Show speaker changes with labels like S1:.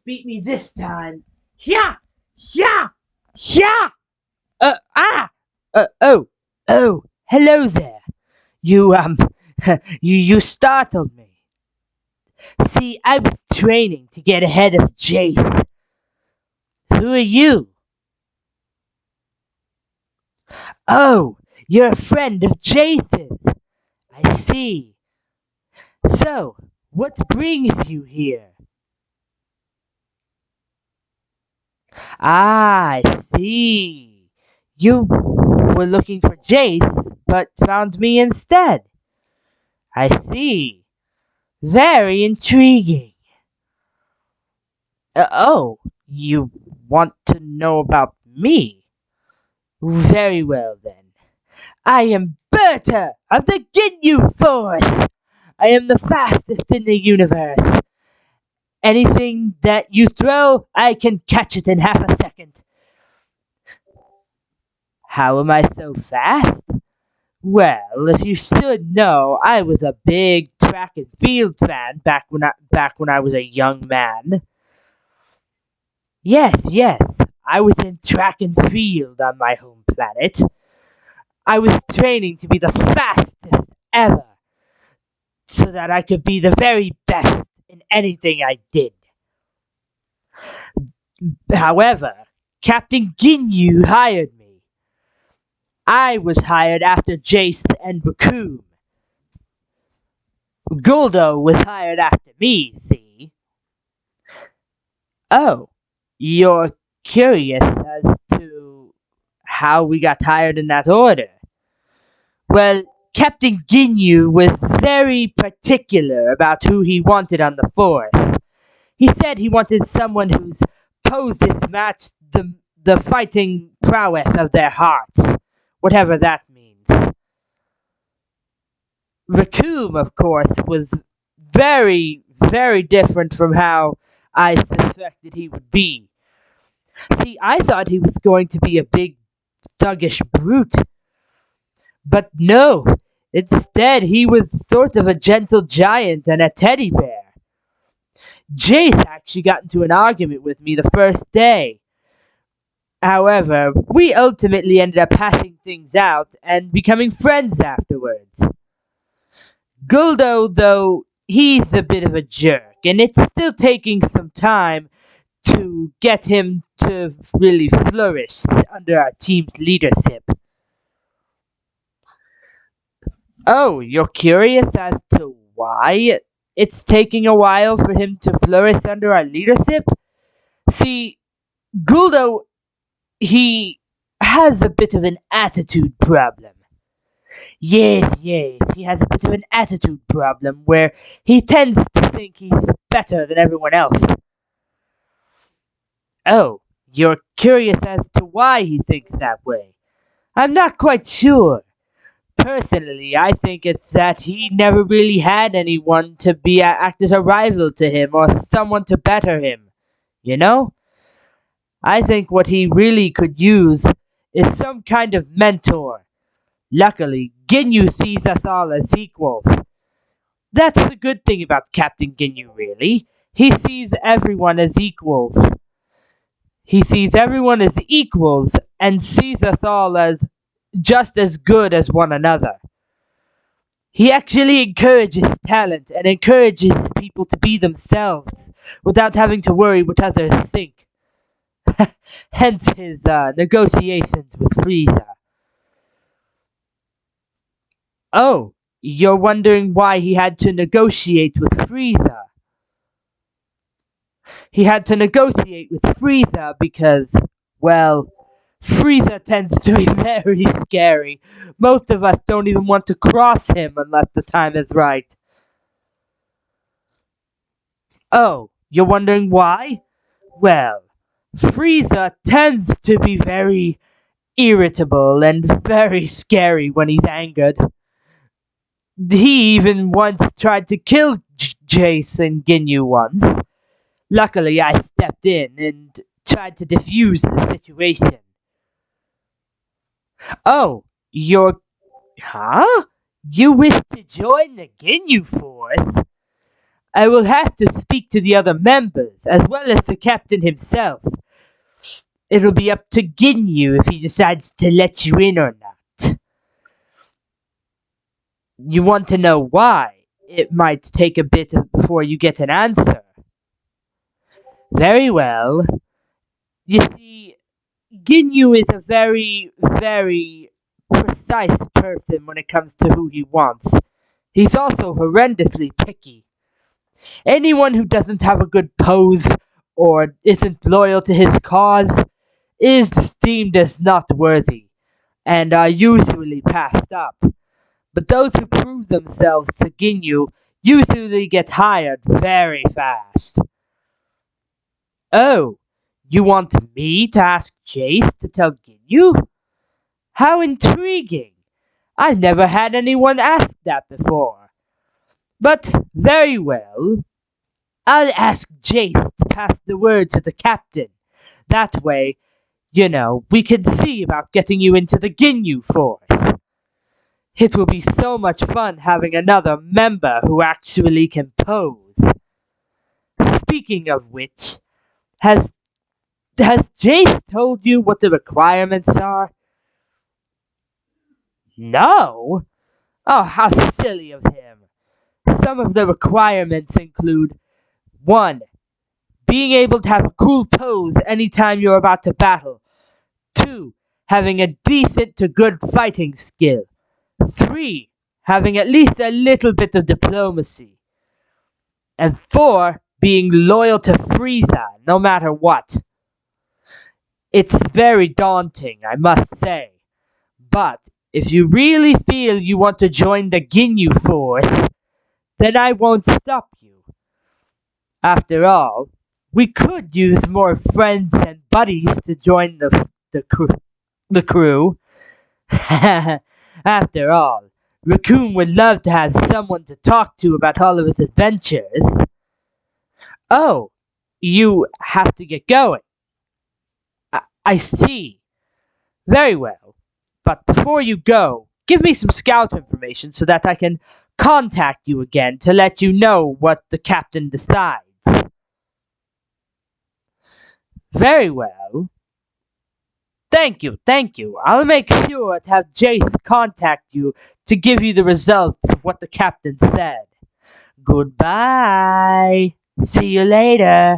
S1: beat me this time. Yeah! Yeah! Yeah! Oh, hello there. You, you startled me. See, I was training to get ahead of Jeice. Who are you? Oh, you're a friend of Jeice's. I see. So, what brings you here? Ah, I see. You were looking for Jeice, but found me instead. I see. Very intriguing. Oh, you want to know about me? Very well then. I am Burter of the Ginyu Force! I am the fastest in the universe. Anything that you throw, I can catch it in half a second. How am I so fast? Well, if you should know, I was a big track and field fan back when I was a young man. Yes, I was in track and field on my home planet. I was training to be the fastest ever, so that I could be the very best in anything I did. However, Captain Ginyu hired me. I was hired after Jeice and Raccoon. Guldo was hired after me, see? Oh, you're curious as to how we got hired in that order? Well, Captain Ginyu was very particular about who he wanted on the force. He said he wanted someone whose poses matched the fighting prowess of their hearts, whatever that means. Raccoon, of course, was very, very different from how I suspected he would be. See, I thought he was going to be a big, thuggish brute. But no, instead he was sort of a gentle giant and a teddy bear. Jeice actually got into an argument with me the first day. However, we ultimately ended up passing things out and becoming friends afterwards. Guldo, though, he's a bit of a jerk, and it's still taking some time to get him to really flourish under our team's leadership. Oh, you're curious as to why it's taking a while for him to flourish under our leadership? See, Guldo, he has a bit of an attitude problem. Yes, he has a bit of an attitude problem where he tends to think he's better than everyone else. Oh, you're curious as to why he thinks that way? I'm not quite sure. Personally, I think it's that he never really had anyone to act as a rival to him or someone to better him. You know? I think what he really could use is some kind of mentor. Luckily, Ginyu sees us all as equals. That's the good thing about Captain Ginyu, really. He sees everyone as equals. He sees everyone as equals and sees us all as just as good as one another. He actually encourages talent and encourages people to be themselves without having to worry what others think. Hence his negotiations with Frieza. Oh, you're wondering why he had to negotiate with Frieza? He had to negotiate with Frieza because, well, Frieza tends to be very scary. Most of us don't even want to cross him unless the time is right. Oh, you're wondering why? Well, Frieza tends to be very irritable and very scary when he's angered. He even once tried to kill Jeice and Ginyu once. Luckily, I stepped in and tried to defuse the situation. Oh, Huh? You wish to join the Ginyu Force? I will have to speak to the other members, as well as the captain himself. It'll be up to Ginyu if he decides to let you in or not. You want to know why? It might take a bit before you get an answer. Very well. You see, Ginyu is a very, very precise person when it comes to who he wants. He's also horrendously picky. Anyone who doesn't have a good pose or isn't loyal to his cause is deemed as not worthy and are usually passed up. But those who prove themselves to Ginyu usually get hired very fast. Oh, you want me to ask Jeice to tell Ginyu? How intriguing! I've never had anyone ask that before. But very well. I'll ask Jeice to pass the word to the captain. That way, we can see about getting you into the Ginyu Force. It will be so much fun having another member who actually can pose. Speaking of which, has Jeice told you what the requirements are? No? Oh, how silly of him. Some of the requirements include 1. Being able to have a cool pose anytime you're about to battle. 2. Having a decent to good fighting skill. 3. Having at least a little bit of diplomacy. And 4. Being loyal to Frieza, no matter what. It's very daunting, I must say. But if you really feel you want to join the Ginyu Force, then I won't stop you. After all, we could use more friends and buddies to join the crew. After all, Raccoon would love to have someone to talk to about all of his adventures. Oh, you have to get going. I see. Very well. But before you go, give me some scout information so that I can contact you again to let you know what the captain decides. Very well. Thank you. I'll make sure to have Jeice contact you to give you the results of what the captain said. Goodbye. See you later.